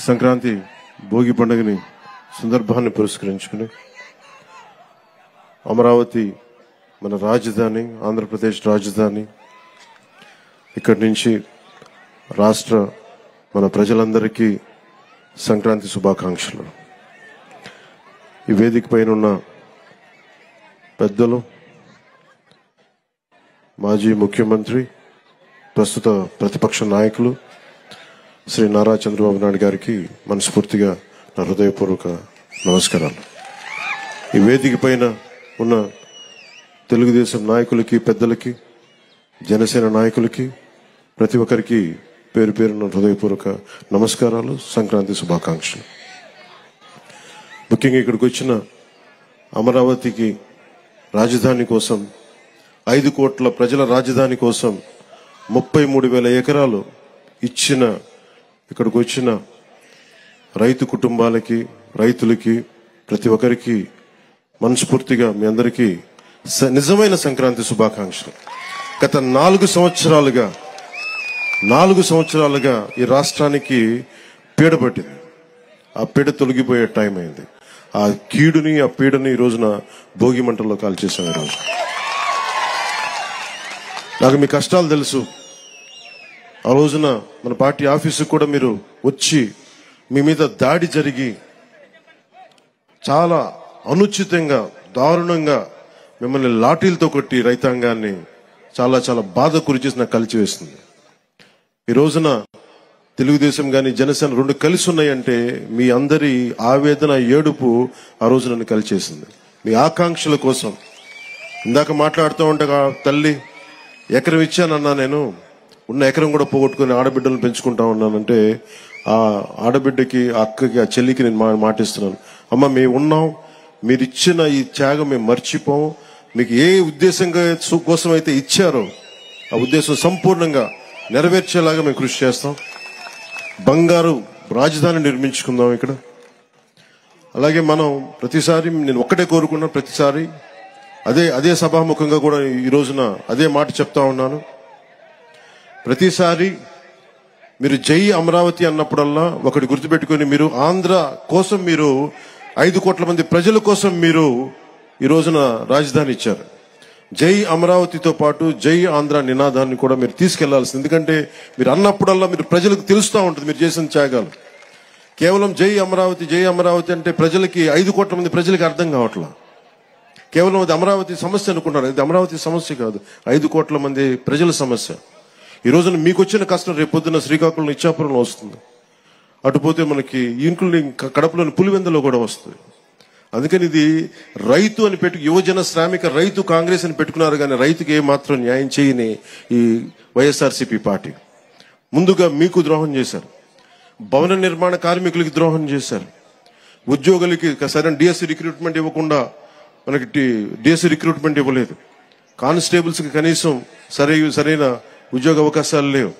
సంక్రాంతి భోగి పండుగని సందర్భాన్ని పురస్కరించుకుని అమరావతి మన రాజధాని, ఆంధ్రప్రదేశ్ రాజధాని, ఇక్కడి నుంచి రాష్ట్ర మన ప్రజలందరికీ సంక్రాంతి శుభాకాంక్షలు. ఈ వేదిక పైన ఉన్న పెద్దలు, మాజీ ముఖ్యమంత్రి, ప్రస్తుత ప్రతిపక్ష నాయకులు శ్రీ నారా చంద్రబాబు నాయుడు గారికి మనస్ఫూర్తిగా నా హృదయపూర్వక నమస్కారాలు. ఈ వేదిక పైన ఉన్న తెలుగుదేశం నాయకులకి, పెద్దలకి, జనసేన నాయకులకి, ప్రతి ఒక్కరికి పేరు పేరున హృదయపూర్వక నమస్కారాలు, సంక్రాంతి శుభాకాంక్షలు. ముఖ్యంగా ఇక్కడికి వచ్చిన అమరావతికి రాజధాని కోసం, 5 కోట్ల ప్రజల రాజధాని కోసం 33,000 ఎకరాలు ఇచ్చిన ఇక్కడికి వచ్చిన రైతు కుటుంబాలకి, రైతులకి, ప్రతి ఒక్కరికి మనస్ఫూర్తిగా మీ అందరికీ నిజమైన సంక్రాంతి శుభాకాంక్షలు. గత 4 సంవత్సరాలుగా ఈ రాష్ట్రానికి పీడ పట్టింది. ఆ పీడ తొలగిపోయే టైం అయింది. ఆ కీడుని, ఆ పీడని ఈ రోజున భోగి మంటల్లో కాల్చేసాం. ఈరోజు నాకు మీ కష్టాలు తెలుసు. ఆ రోజున మన పార్టీ ఆఫీసుకు కూడా మీరు వచ్చి మీ మీద దాడి జరిగి చాలా అనుచితంగా, దారుణంగా మిమ్మల్ని లాఠీలతో కొట్టి రైతాంగాన్ని చాలా చాలా బాధ గురిచేసి నాకు కలిచివేస్తుంది. ఈ రోజున తెలుగుదేశం కానీ జనసేన 2 కలిసి ఉన్నాయంటే మీ అందరి ఆవేదన, ఏడుపు ఆ రోజు నన్ను కలిచేసింది. మీ ఆకాంక్షల కోసం ఇందాక మాట్లాడుతూ ఉండగా తల్లి ఎకరం ఇచ్చానన్నా, నేను ఉన్న ఎకరం కూడా పోగొట్టుకుని ఆడబిడ్డలను పెంచుకుంటా ఉన్నానంటే ఆ ఆడబిడ్డకి, ఆ అక్కకి, ఆ చెల్లికి నేను మాటిస్తున్నాను, అమ్మ మేము ఉన్నాం, మీరు ఇచ్చిన ఈ త్యాగం మేము మర్చిపోం. మీకు ఏ ఉద్దేశంగా కోసం అయితే ఇచ్చారో ఆ ఉద్దేశం సంపూర్ణంగా నెరవేర్చేలాగా మేము కృషి చేస్తాం. బంగారు రాజధాని నిర్మించుకుందాం ఇక్కడ. అలాగే మనం ప్రతిసారి నేను ఒక్కటే కోరుకున్నా, ప్రతిసారి అదే సభాముఖంగా కూడా ఈ రోజున అదే మాట చెప్తా ఉన్నాను. ప్రతిసారి మీరు జై అమరావతి అన్నప్పుడల్లా ఒకటి గుర్తుపెట్టుకుని, మీరు ఆంధ్ర కోసం, మీరు 5 కోట్ల మంది ప్రజల కోసం మీరు ఈ రోజున రాజధాని ఇచ్చారు. జై అమరావతితో పాటు జై ఆంధ్ర నినాదాన్ని కూడా మీరు తీసుకెళ్లాల్సింది. ఎందుకంటే మీరు అన్నప్పుడల్లా మీరు ప్రజలకు తెలుస్తూ ఉంటుంది మీరు చేసిన త్యాగాలు. కేవలం జై అమరావతి అంటే ప్రజలకి, 5 కోట్ల మంది ప్రజలకి అర్థం కావట్లా. కేవలం అది అమరావతి సమస్య అనుకుంటారు. ఇది అమరావతి సమస్య కాదు, 5 కోట్ల మంది ప్రజల సమస్య. ఈ రోజున మీకు వచ్చిన కష్టం రేపొద్దున శ్రీకాకుళం, ఇచ్చాపురంలో వస్తుంది. అటుపోతే మనకి ఇంక్లూడింగ్ కడపలోని పులివెందులో కూడా వస్తుంది. అందుకని ఇది రైతు అని యువజన శ్రామిక రైతు కాంగ్రెస్ అని పెట్టుకున్నారు, కానీ రైతుకి ఏమాత్రం న్యాయం చేయని ఈ వైఎస్ఆర్సీపీ పార్టీ ముందుగా మీకు ద్రోహం చేశారు. భవన నిర్మాణ కార్మికులకి ద్రోహం చేశారు. ఉద్యోగులకి సరైన డిఎస్సి రిక్రూట్మెంట్ ఇవ్వకుండా మనకి డిఎస్సి రిక్రూట్మెంట్ ఇవ్వలేదు. కానిస్టేబుల్స్కి కనీసం సరైన ఉద్యోగ అవకాశాలు లేవు.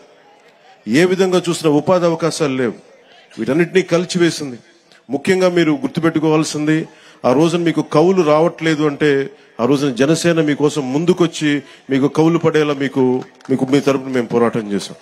ఏ విధంగా చూసినా ఉపాధి అవకాశాలు లేవు. వీటన్నిటినీ కలిచివేసింది. ముఖ్యంగా మీరు గుర్తుపెట్టుకోవాల్సింది, ఆ రోజున మీకు కౌలు రావట్లేదు అంటే ఆ రోజున జనసేన మీకోసం ముందుకొచ్చి మీకు కౌలు పడేలా మీకు మీ తరపున మేము పోరాటం చేశాం.